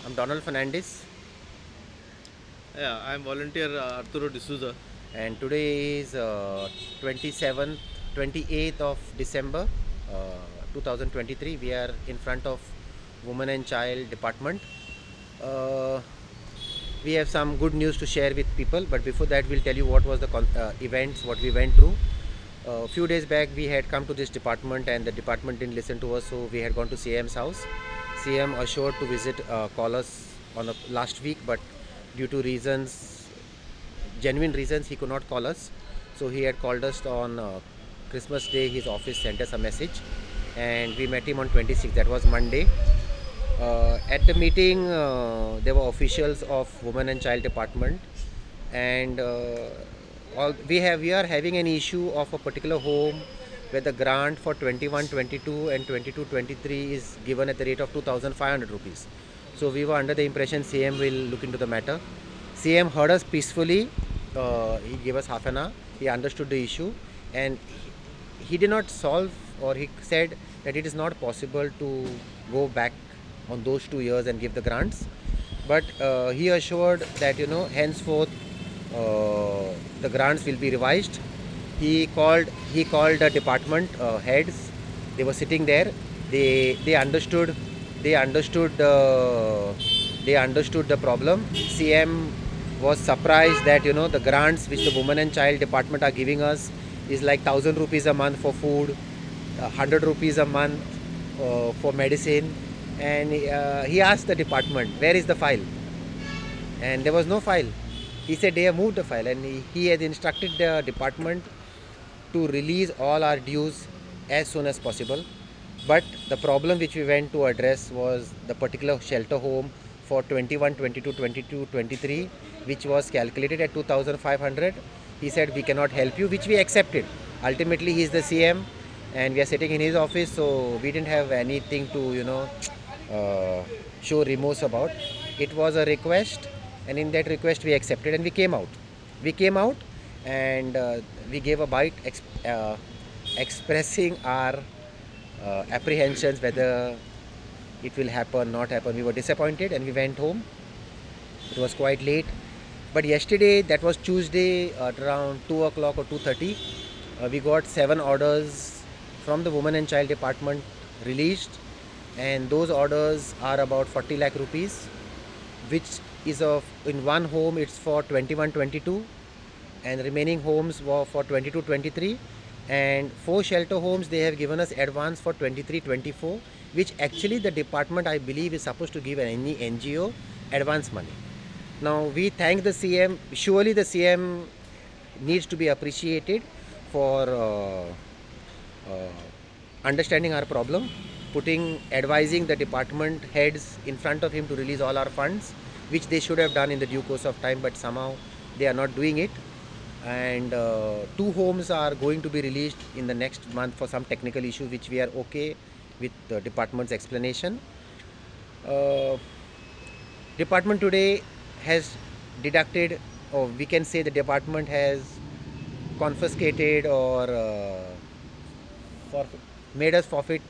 I'm Donald Fernandez, Yeah, I'm volunteer Arturo D'Souza. and today is 27th, 28th of December 2023. We are in front of Women and Child Department. Uh, we have some good news to share with people, but before that, we'll tell you what was the events, what we went through. A few days back, we had come to this department, and the department didn't listen to us, so we had gone to CM's house. CM assured to visit, call us on the last week, but due to reasons, genuine reasons, he could not call us. So he had called us on Christmas Day. His office sent us a message, and we met him on 26th. That was Monday. At the meeting, there were officials of Women and Child Department, and we are having an issue of a particular home where the grant for 21-22 and 22-23 is given at the rate of 2,500 rupees. So we were under the impression CM will look into the matter. CM heard us peacefully. He gave us half an hour. He understood the issue, and he did not solve, or he said that it is not possible to go back on those 2 years and give the grants. But he assured that henceforth the grants will be revised. He called the department heads. They were sitting there. They understood. They understood the problem. CM was surprised that the grants which the Women and Child Department are giving us is like 1,000 rupees a month for food, 100 rupees a month for medicine. And he asked the department, where is the file? And there was no file. He said they have moved the file, and he has instructed the department to release all our dues as soon as possible. But the problem which we went to address was the particular shelter home for 21, 22, 22, 23, which was calculated at 2,500. He said we cannot help you, which we accepted. Ultimately, he is the CM, and we are sitting in his office, so we didn't have anything to uh, show remorse about. It was a request, and in that request we accepted, and we came out and we gave a bite expressing our apprehensions whether it will happen, not happen. We were disappointed, and we went home. It was quite late, but yesterday, that was Tuesday, at around 2 o'clock or 2:30, we got 7 orders from the Women and Child Department released, and those orders are about 40 lakh rupees, which is of, in one home it's for 21-22, and remaining homes were for 22-23, and 4 shelter homes they have given us advance for 23-24, which actually the department, I believe, is supposed to give any NGO advance money. Now we thank the CM. Surely the CM needs to be appreciated for understanding our problem, advising the department heads in front of him to release all our funds, which they should have done in the due course of time, but somehow they are not doing it. And 2 homes are going to be released in the next month for some technical issue, which we are okay with the department's explanation. Uh, Department today has deducted, or we can say the department has confiscated or made us forfeit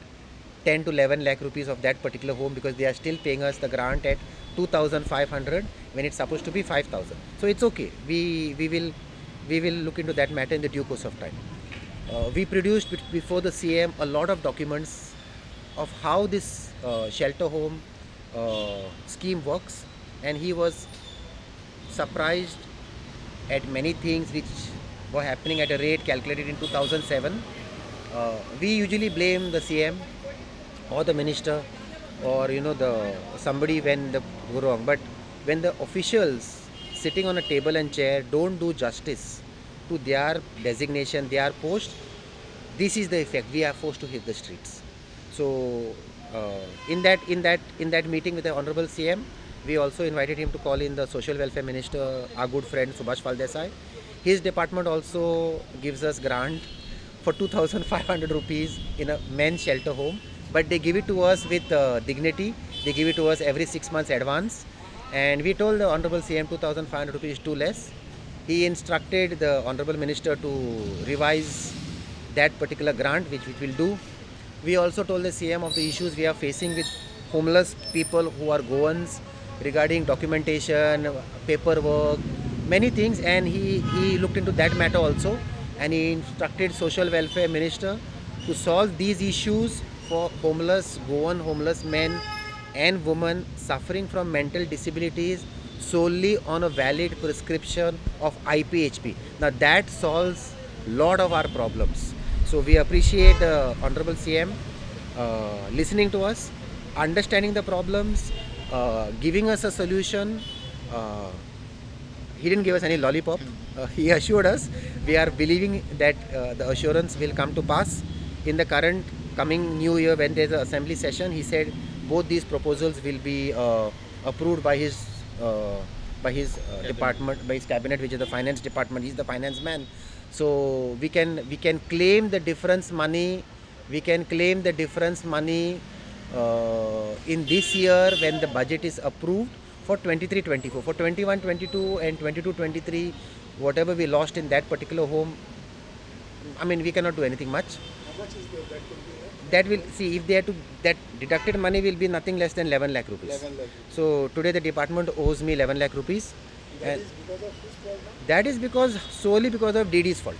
10 to 11 lakh rupees of that particular home, because they are still paying us the grant at 2,500 when it's supposed to be 5,000. So it's okay. We will look into that matter in the due course of time. We produced before the CM a lot of documents of how this shelter home scheme works, and he was surprised at many things which were happening at a rate calculated in 2007. We usually blame the CM or the minister, or the somebody when the go wrong, but when the officials sitting on a table and chair don't do justice to their designation, their post, this is the effect. We are forced to hit the streets. So in that meeting with the honorable CM, we also invited him to call in the social welfare minister, our good friend Subhash Faldesai. His department also gives us grant for 2,500 rupees in a men's shelter home, but they give it to us with dignity. They give it to us every 6 months advance, and we told the honorable CM 2,500 rupees is too less. He instructed the honorable minister to revise that particular grant, which will do. We also told the CM of the issues we are facing with homeless people who are Goans, regarding documentation, paperwork, many things, and he looked into that matter also, and he instructed social welfare minister to solve these issues for homeless Goan homeless men and women suffering from mental disabilities solely on a valid prescription of IPHP. Now that solves lot of our problems. So we appreciate the Honorable CM listening to us, understanding the problems, giving us a solution. Uh, he didn't give us any lollipop. He assured us. We are believing that the assurance will come to pass in the current coming new year when there's an assembly session. He said both these proposals will be approved uh, by his department, by his cabinet, which is the finance department. He's the finance man. So we can claim the difference money. We can claim the difference money in this year when the budget is approved for 23-24. For 21-22 and 22-23, whatever we lost in that particular home, I mean, we cannot do anything much. How much is that could be here? That will see if they have to, that deducted money will be nothing less than 11 lakh rupees. 11 lakh. So today the department owes me 11 lakh rupees. That And is because of whose problem? that is because solely because of DD's fault.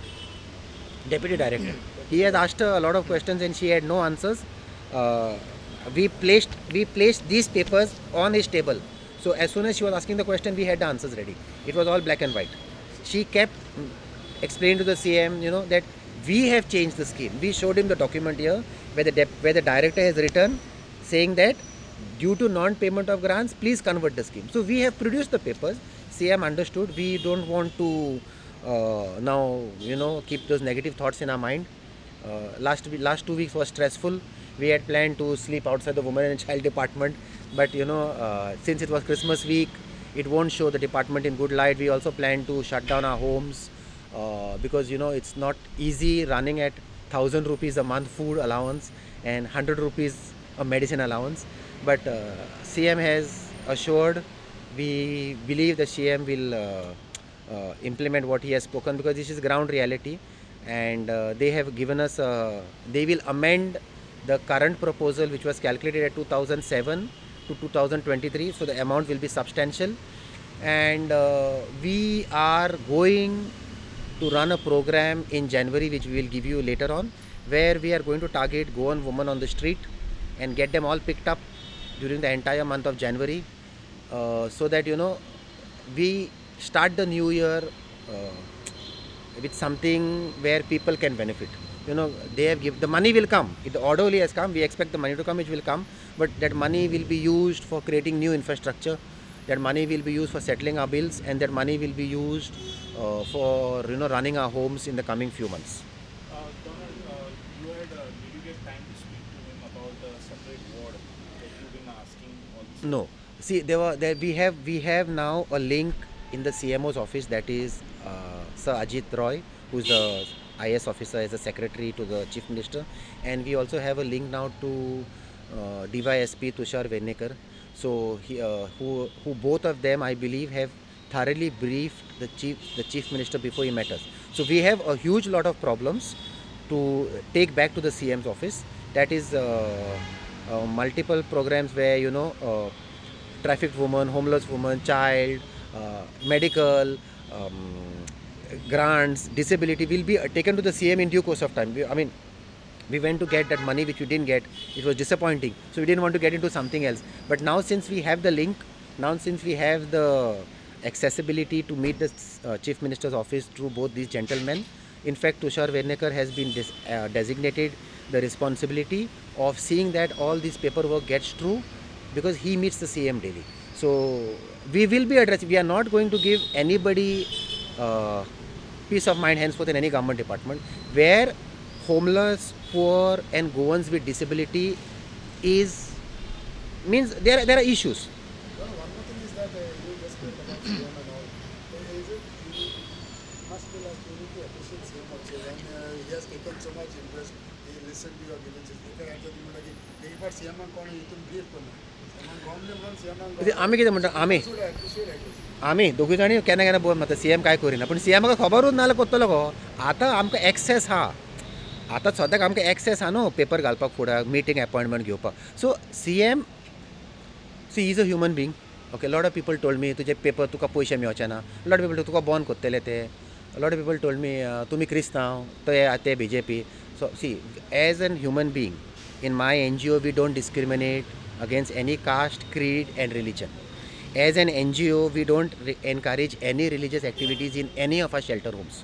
Deputy Director. He has asked her a lot of questions and she had no answers. We placed these papers on his table. So as soon as she was asking the question, we had the answers ready. It was all black and white. She kept explaining to the CM, that we have changed the scheme. We showed him the document here where the director has written saying that due to non-payment of grants, please convert the scheme. So we have produced the papers. CM understood. We don't want to now keep those negative thoughts in our mind. Last 2 weeks was stressful. We had planned to sleep outside the women and child department, but since it was Christmas week, it won't show the department in good light. We also plan to shut down our homes because it's not easy running at 1,000 rupees a month food allowance and 100 rupees a medicine allowance. But CM has assured. We believe the CM will implement what he has spoken because this is ground reality, and they have given us. They will amend the current proposal, which was calculated at 2007 to 2023. So the amount will be substantial, and we are going to run a program in January, which we will give you later on, where we are going to target Goan women on the street and get them all picked up during the entire month of January, so that we start the new year with something where people can benefit. They have given the money will come. The order only has come. We expect the money to come, which will come, but that money will be used for creating new infrastructure. That money will be used for settling our bills, and that money will be used for running our homes in the coming few months. Donald, did you get time to speak to him about the separate ward that you've been asking all this? No. See, we have now a link in the CMO's office, that is Sir Ajit Roy, who is the IS officer, as a secretary to the Chief Minister, and we also have a link now to DYSP Tushar Venekar. So who both of them, I believe, have thoroughly briefed the Chief Minister before he met us. So we have a huge lot of problems to take back to the CM's office. That is multiple programs where trafficked woman, homeless woman, child, medical, grants, disability will be taken to the CM in due course of time. We went to get that money which we didn't get. It was disappointing. So we didn't want to get into something else. But now since we have the link, now since we have the accessibility to meet the Chief Minister's office through both these gentlemen, in fact Tushar Venekar has been designated the responsibility of seeing that all this paperwork gets through, because he meets the CM daily. So we will be addressing. We are not going to give anybody peace of mind henceforth in any government department where homeless, poor and Goans with disability means there are issues. Well, one more thing is that you just spoke about CM and all. Is it, you must be like, you need to appreciate CM also. When he has taken so much interest, he listened to your grievances. एक बार CM कोण इथून brief करना. CM गॉमने CM आम्ही किती म्हणतो आम्ही should appreciate it. आम्ही दोघी जाणी केन्ना केन्ना बोल म्हणटा CM काय करिना, पण CM खबरूच नाल्या कोत्तलो गो. आतां आमकां एक्सेस हा. आतां सद्याक आमकां एक्सेस हा न्हू पेपर घालपाक फुडें, मिटींग अपॉइंटमेंट घेवपाक. So CM, she is a human being, Okay, a lot of people told me तुझे पेपर तुका पैसे मेळचे ना. A lot of people तुका बॉन कोत्तेले ते. A lot of people told me तुम्ही क्रिस्तांव ते BJP. So see, as a human being, in my NGO we don't discriminate against any caste, creed and religion. As an NGO we don't encourage any religious activities in any of our shelter homes.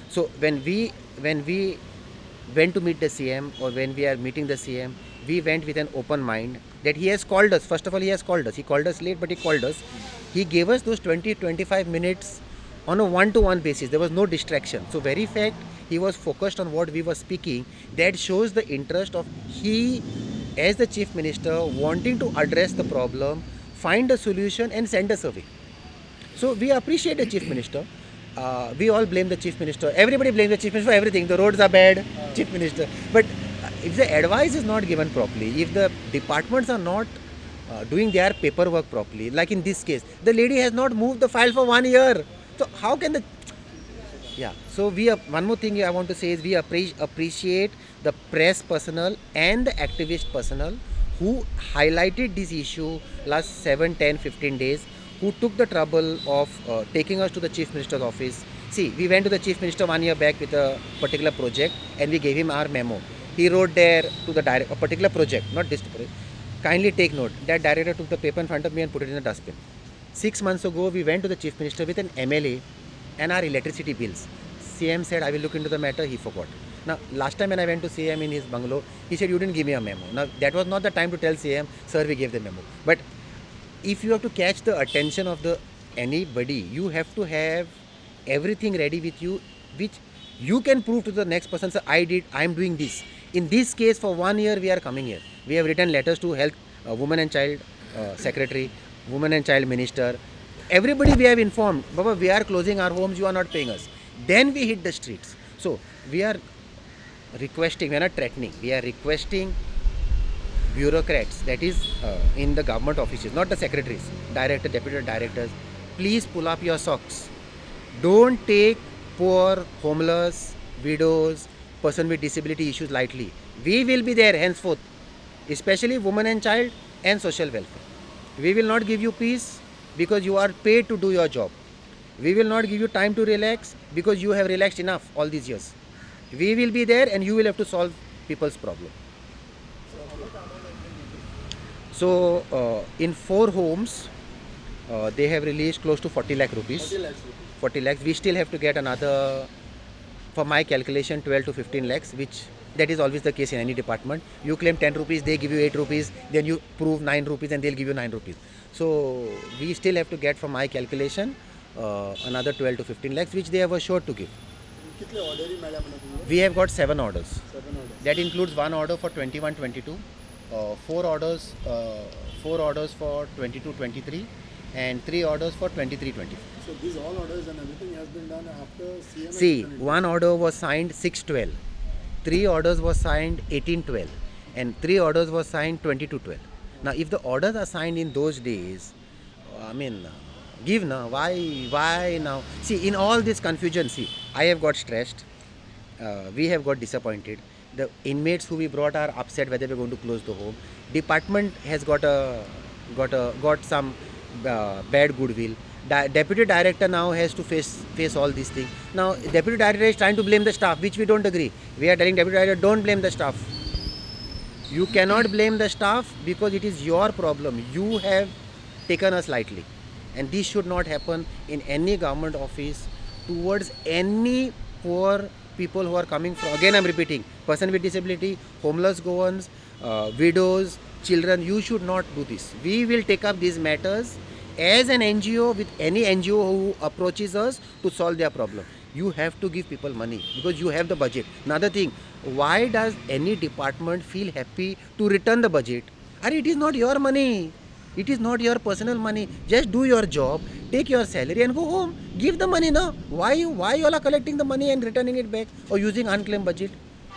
So when we went to meet the CM, or when we are meeting the CM, we went with an open mind that he has called us. First of all, he has called us. He called us late, but he called us. He gave us those 20-25 minutes on a one-to-one basis. There was no distraction. So very fact he was focused on what we were speaking. That shows the interest of he, as the Chief Minister, wanting to address the problem, find a solution and send us away. So we appreciate the Chief Minister. We all blame the Chief Minister. Everybody blames the Chief Minister for everything. The roads are bad, Chief Minister. But if the advice is not given properly, if the departments are not doing their paperwork properly, like in this case, the lady has not moved the file for 1 year. So how can the... Yeah. So one more thing I want to say is we appreciate the press personnel and the activist personnel who highlighted this issue last 7, 10, 15 days, who took the trouble of taking us to the Chief Minister's office. See, we went to the Chief Minister 1 year back with a particular project and we gave him our memo. He wrote there to the director, a particular project, not this project. Kindly take note. That director took the paper in front of me and put it in a dustbin. 6 months ago, we went to the Chief Minister with an MLA and our electricity bills. CM said, I will look into the matter. He forgot. Now, last time when I went to CM in his bungalow, he said, you didn't give me a memo. Now, that was not the time to tell CM, sir, we gave the memo. But if you have to catch the attention of anybody, you have to have everything ready with you, which you can prove to the next person, sir, I am doing this. In this case, for 1 year, we are coming here. We have written letters to Health, Women and Child Secretary, Women and Child Minister. Everybody we have informed, Baba, we are closing our homes, you are not paying us. Then we hit the streets. So, we are requesting, we are not threatening, we are requesting bureaucrats, that is in the government offices, not the secretaries, director, deputy directors, please pull up your socks. Don't take poor, homeless, widows, person with disability issues lightly. We will be there henceforth, especially women and child and social welfare. We will not give you peace because you are paid to do your job. We will not give you time to relax because you have relaxed enough all these years. We will be there and you will have to solve people's problem. So, in 4 homes, they have released close to 40 lakh rupees. 40 lakhs rupees. 40 lakhs. We still have to get another, for my calculation, 12 to 15 lakhs, which that is always the case in any department. You claim 10 rupees, they give you 8 rupees, then you prove 9 rupees and they'll give you 9 rupees. So, we still have to get, from my calculation, another 12 to 15 lakhs, which they have assured to give. कितले order ही मिळाल्या म्हणून We have got 7 orders. 7 orders. That includes 1 order for 21-22, 4 orders for 22-23, and 3 orders for 23-24. So these all orders and everything has been done after CM. See, 1 order was signed 6-12, 3 orders was signed 18-12, and 3 orders was signed 22-12. Now, if the orders are signed in those days, I mean, give now. Why now? See, in all this confusion, see, I have got stressed. We have got disappointed. The inmates who we brought are upset whether we're going to close the home. Department has got some bad goodwill. Deputy director now has to face all these things. Now, deputy director is trying to blame the staff, which we don't agree. We are telling deputy director, don't blame the staff. You cannot blame the staff because it is your problem. You have taken us lightly. And this should not happen in any government office towards any poor people who are coming from, again I'm repeating, person with disability, homeless goans, widows, children. You should not do this. We will take up these matters as an NGO with any NGO who approaches us to solve their problem. You have to give people money because you have the budget. Another thing, why does any department feel happy to return the budget? It is not your money. It is not your personal money. Just do your job, take your salary and go home. Give the money now. Why you all are collecting the money and returning it back or using unclaimed budget?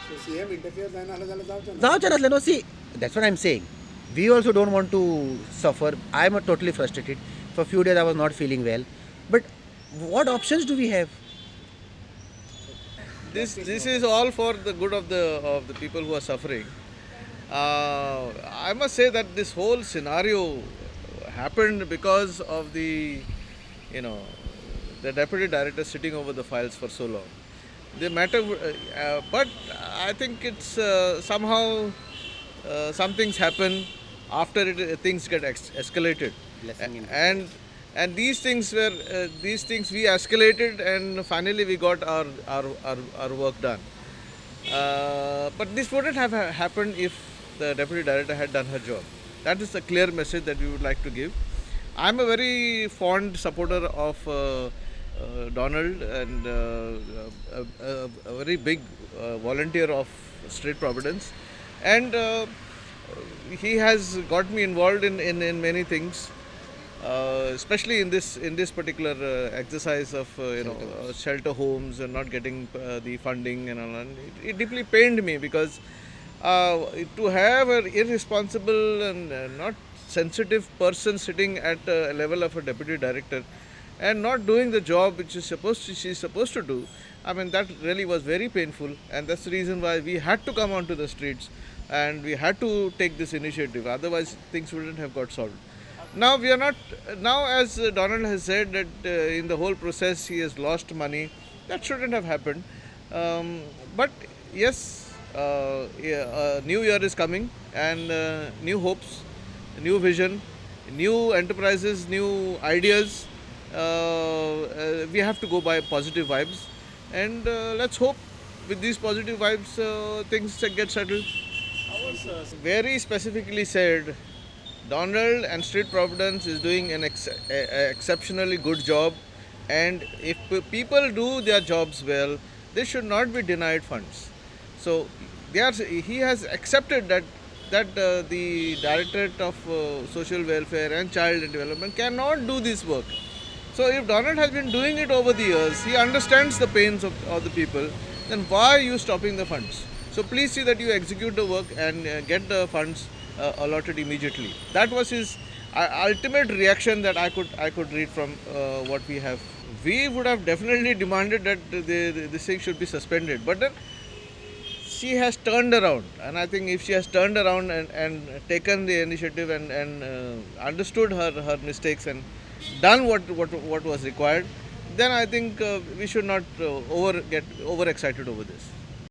So CM interferes and No, see, that's what I'm saying. We also don't want to suffer. I'm totally frustrated. For a few days I was not feeling well. But what options do we have? This is all for the good of the people who are suffering. I must say that this whole scenario happened because of you know, the deputy director sitting over the files for so long. The matter, but I think it's somehow some things happen after things get escalated, Blessing in and these things we escalated, and finally we got our work done. But this wouldn't have happened if the deputy director had done her job. That is the clear message that we would like to give. I'm a very fond supporter of Donald, and a very big volunteer of Street Providence, and he has got me involved in many things, especially in this particular exercise of shelter homes and not getting the funding and all. And it deeply pained me because to have an irresponsible and not sensitive person sitting at a level of a deputy director and not doing the job which she's supposed to do, I mean, that really was very painful, and that's the reason why we had to come onto the streets and we had to take this initiative. Otherwise, things wouldn't have got solved. Now we are not. Now, as Donald has said that in the whole process he has lost money. That shouldn't have happened. But yes, yeah, new year is coming, and new hopes, new vision, new enterprises, new ideas. We have to go by positive vibes, and let's hope with these positive vibes things get settled. Very specifically said, Donald and Street Providence is doing an exceptionally good job, and if people do their jobs well, they should not be denied funds. So he has accepted that the Directorate of Social Welfare and Child Development cannot do this work. So if Donald has been doing it over the years, he understands the pains of the people, then why are you stopping the funds? So please see that you execute the work and get the funds allotted immediately. That was his ultimate reaction that I could read from what we have. We would have definitely demanded that this thing should be suspended, but then she has turned around, and I think if she has turned around and taken the initiative and understood her mistakes and done what was required, then I think we should not get overexcited over this.